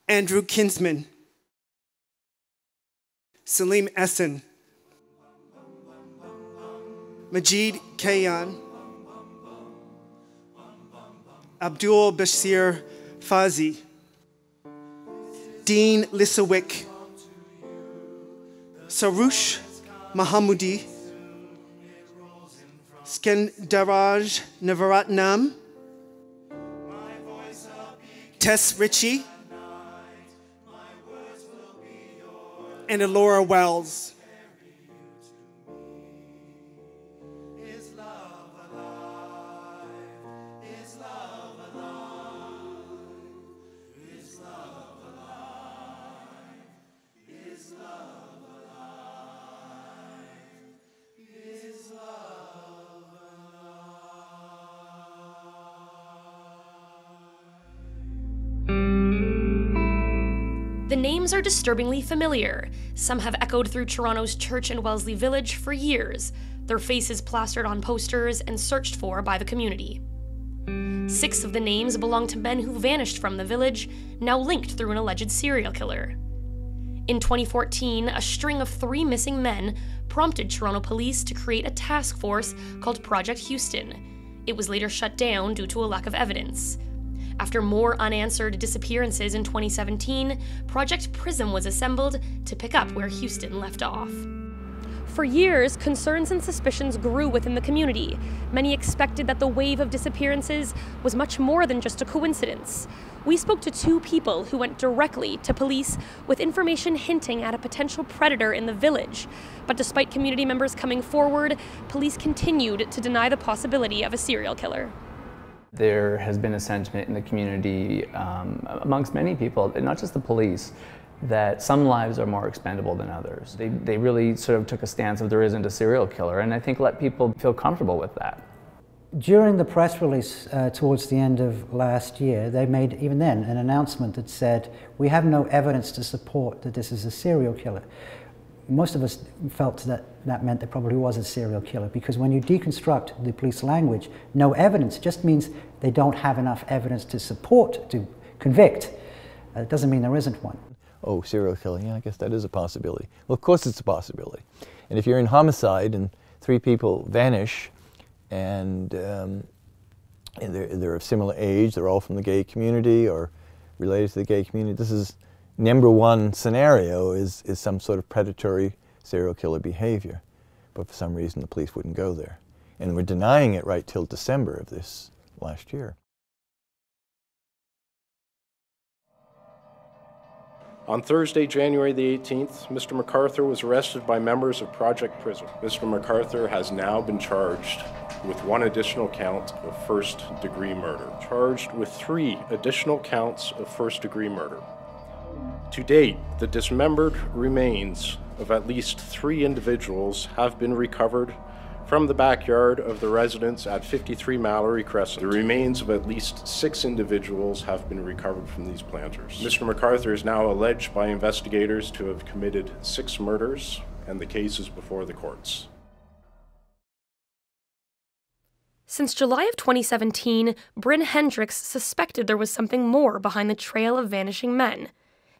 Andrew Kinsman, Salim Essen, Majid Kayan, Abdul Bashir Fazi, Dean Lisowick, Sarush Mahamudi, Skendaraj Navaratnam, Tess Ritchie, and Elora Wells. The names are disturbingly familiar. Some have echoed through Toronto's Church and Wellesley Village for years, their faces plastered on posters and searched for by the community. 6 of the names belong to men who vanished from the village, now linked through an alleged serial killer. In 2014, a string of 3 missing men prompted Toronto police to create a task force called Project Houston. It was later shut down due to a lack of evidence. After more unanswered disappearances in 2017, Project Prism was assembled to pick up where Houston left off. For years, concerns and suspicions grew within the community. Many expected that the wave of disappearances was much more than just a coincidence. We spoke to 2 people who went directly to police with information hinting at a potential predator in the village. But despite community members coming forward, police continued to deny the possibility of a serial killer. There has been a sentiment in the community, amongst many people, not just the police, that some lives are more expendable than others. They really sort of took a stance of there isn't a serial killer, and I think let people feel comfortable with that. During the press release towards the end of last year, they made, even then, an announcement that said, we have no evidence to support that this is a serial killer. Most of us felt that that meant there probably was a serial killer, because when you deconstruct the police language, no evidence just means they don't have enough evidence to support, to convict. It doesn't mean there isn't one. Oh, serial killer, yeah, I guess that is a possibility. Well, of course it's a possibility. And if you're in homicide and 3 people vanish and they're of similar age, they're all from the gay community or related to the gay community, this is number one scenario is some sort of predatory serial killer behavior. But for some reason the police wouldn't go there. And we're denying it right till December of this last year. On Thursday, January the 18th, Mr. MacArthur was arrested by members of Project Prism. Mr. MacArthur has now been charged with 1 additional count of first-degree murder, charged with 3 additional counts of first-degree murder. To date, the dismembered remains of at least 3 individuals have been recovered from the backyard of the residence at 53 Mallory Crescent. The remains of at least 6 individuals have been recovered from these planters. Mr. MacArthur is now alleged by investigators to have committed 6 murders, and the case is before the courts. Since July of 2017, Bryn Hendricks suspected there was something more behind the trail of vanishing men.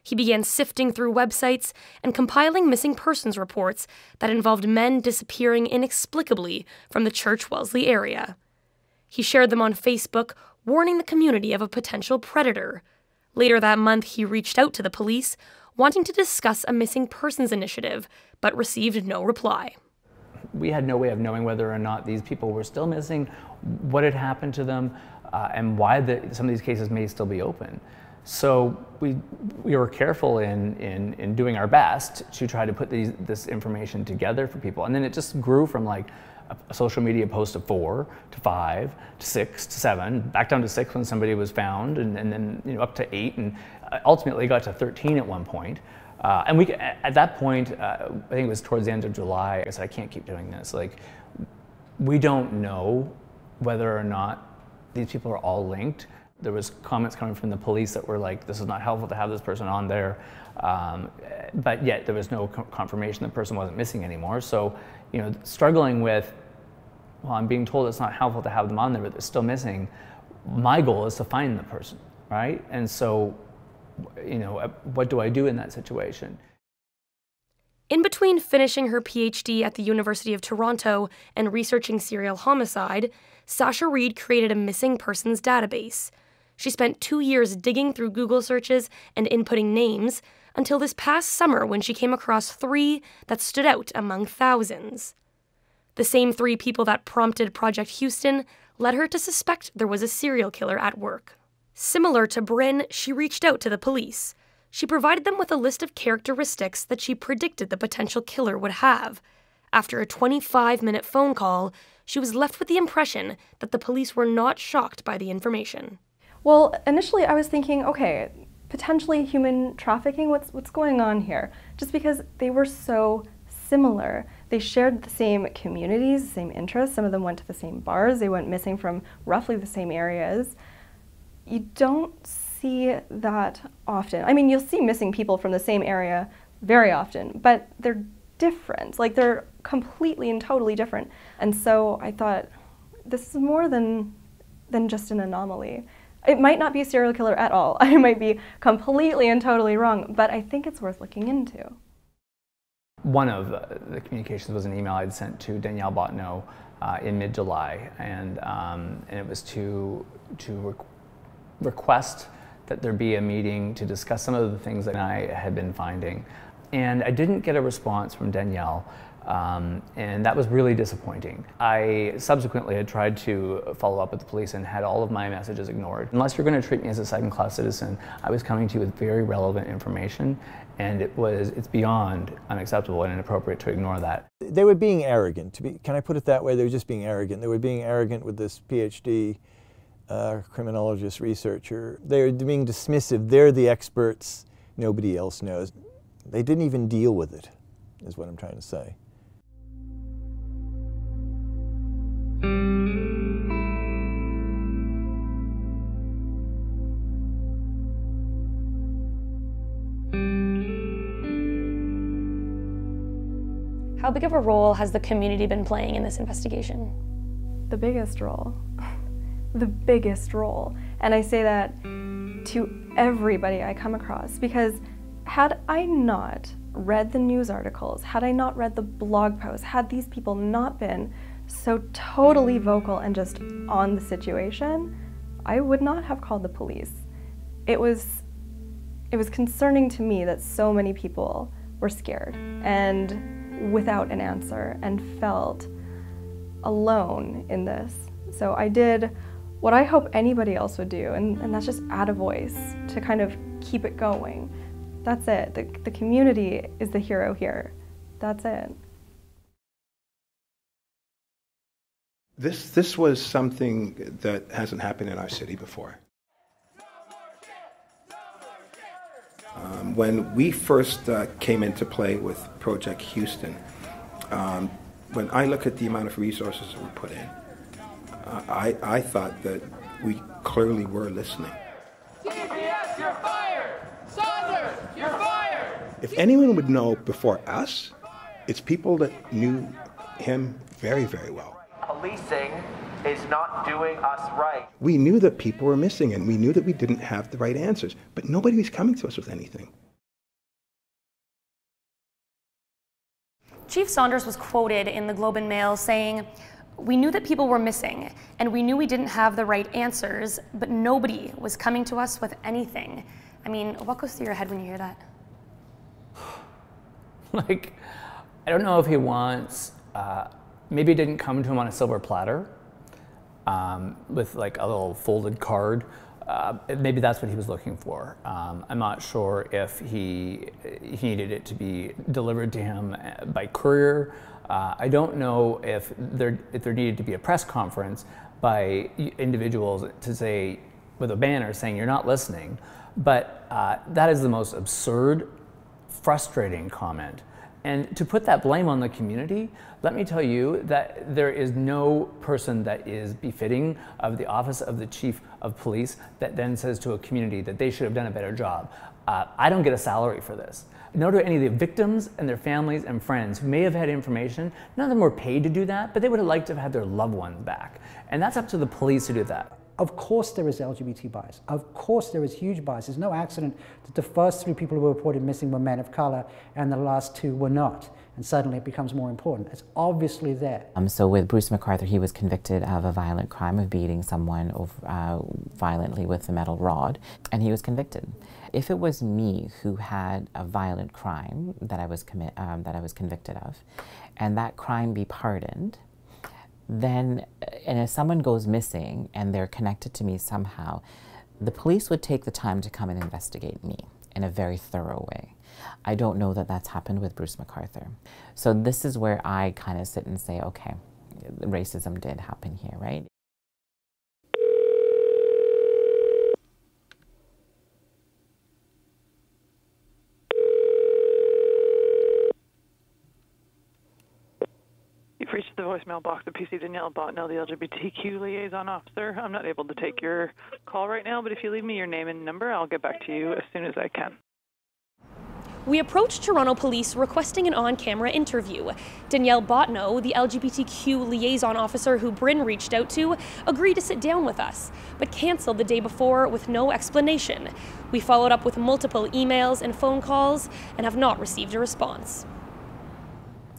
He began sifting through websites and compiling missing persons reports that involved men disappearing inexplicably from the Church Wellesley area. He shared them on Facebook, warning the community of a potential predator. Later that month, he reached out to the police, wanting to discuss a missing persons initiative, but received no reply. We had no way of knowing whether or not these people were still missing, what had happened to them, and why some of these cases may still be open. So we were careful in doing our best to try to put this information together for people. And then it just grew from like a social media post of 4 to 5 to 6 to 7, back down to 6 when somebody was found, and then up to 8, and ultimately got to 13 at one point. And we, at that point, I think it was towards the end of July, I said, I can't keep doing this. Like, we don't know whether or not these people are all linked. There was comments coming from the police that were like, this is not helpful to have this person on there. But yet there was no confirmation the person wasn't missing anymore. So, struggling with, well, I'm being told it's not helpful to have them on there, but they're still missing. My goal is to find the person, right? And so you know, what do I do in that situation? In between finishing her PhD at the University of Toronto and researching serial homicide, Sasha Reid created a missing persons database. She spent 2 years digging through Google searches and inputting names until this past summer when she came across 3 that stood out among thousands. The same 3 people that prompted Project Houston led her to suspect there was a serial killer at work. Similar to Bryn, she reached out to the police. She provided them with a list of characteristics that she predicted the potential killer would have. After a 25-minute phone call, she was left with the impression that the police were not shocked by the information. Well, initially I was thinking, okay, potentially human trafficking, what's going on here? Just because they were so similar. They shared the same communities, the same interests. Some of them went to the same bars. They went missing from roughly the same areas. You don't see that often. I mean, you'll see missing people from the same area very often, but they're different. Like, they're completely and totally different. And so I thought, this is more than just an anomaly. It might not be a serial killer at all. I might be completely and totally wrong, but I think it's worth looking into. One of the communications was an email I'd sent to Danielle Bottineau in mid-July, and it was to request that there be a meeting to discuss some of the things that I had been finding. And I didn't get a response from Danielle, and that was really disappointing. I subsequently had tried to follow up with the police and had all of my messages ignored. Unless you're going to treat me as a second-class citizen, I was coming to you with very relevant information, and it's beyond unacceptable and inappropriate to ignore that. They were being arrogant. Can I put it that way? They were just being arrogant. They were being arrogant with this PhD criminologist, researcher. They're being dismissive. They're the experts. Nobody else knows. They didn't even deal with it, is what I'm trying to say. How big of a role has the community been playing in this investigation? The biggest role. The biggest role. And I say that to everybody I come across, because had I not read the news articles, had I not read the blog posts, had these people not been so totally vocal and just on the situation, I would not have called the police. It was concerning to me that so many people were scared and without an answer and felt alone in this. So I did what I hope anybody else would do, and that's just add a voice to kind of keep it going. That's it. The community is the hero here. That's it. This was something that hasn't happened in our city before. When we first came into play with Project Houston, when I look at the amount of resources that we put in, I thought that we clearly were listening. CPS, you're fired! Saunders, you're fired! If anyone would know before us, it's people that knew him very, very well. Policing is not doing us right. We knew that people were missing, and we knew that we didn't have the right answers, but nobody was coming to us with anything. Chief Saunders was quoted in the Globe and Mail saying, "We knew that people were missing, and we knew we didn't have the right answers, but nobody was coming to us with anything." I mean, what goes through your head when you hear that? Like, I don't know if he wants, maybe it didn't come to him on a silver platter with like a little folded card. Maybe that's what he was looking for. I'm not sure if he needed it to be delivered to him by courier. I don't know if there needed to be a press conference by individuals to say, with a banner saying you're not listening, but that is the most absurd, frustrating comment. And to put that blame on the community, let me tell you that there is no person that is befitting of the office of the chief of police that then says to a community that they should have done a better job. I don't get a salary for this. Nor do any of the victims and their families and friends who may have had information. None of them were paid to do that, but they would have liked to have had their loved ones back. And that's up to the police to do that. Of course there is LGBT bias. Of course there is huge bias. There's no accident that the first 3 people who were reported missing were men of color and the last 2 were not. And suddenly it becomes more important. It's obviously there. So with Bruce McArthur, he was convicted of a violent crime of beating someone violently with a metal rod, and he was convicted. If it was me who had a violent crime that I was convicted of, and that crime be pardoned, then, and if someone goes missing and they're connected to me somehow, the police would take the time to come and investigate me in a very thorough way. I don't know that that's happened with Bruce McArthur. So this is where I kind of sit and say, okay, racism did happen here, right? You've reached the voicemail box of PC Danielle Botnell, the LGBTQ liaison officer. I'm not able to take your call right now, but if you leave me your name and number, I'll get back to you as soon as I can. We approached Toronto Police requesting an on-camera interview. Danielle Botnell, the LGBTQ liaison officer who Bryn reached out to, agreed to sit down with us, but cancelled the day before with no explanation. We followed up with multiple emails and phone calls and have not received a response.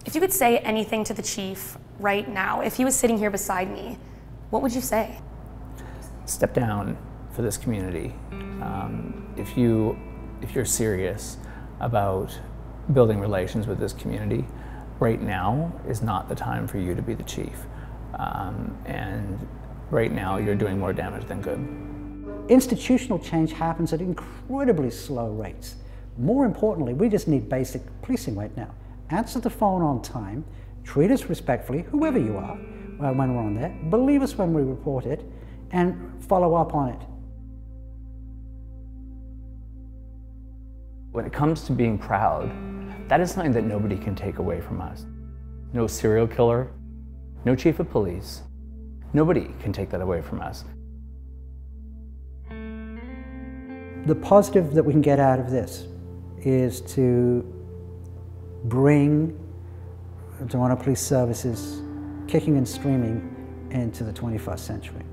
If you could say anything to the chief right now, if he was sitting here beside me, what would you say? Step down for this community. If you're serious about building relations with this community, right now is not the time for you to be the chief. And right now you're doing more damage than good. Institutional change happens at incredibly slow rates. More importantly, we just need basic policing right now. Answer the phone on time, treat us respectfully, whoever you are, when we're on there, believe us when we report it, and follow up on it. When it comes to being proud, that is something that nobody can take away from us. No serial killer, no chief of police, nobody can take that away from us. The positive that we can get out of this is to bring Toronto Police Services kicking and screaming into the 21st century.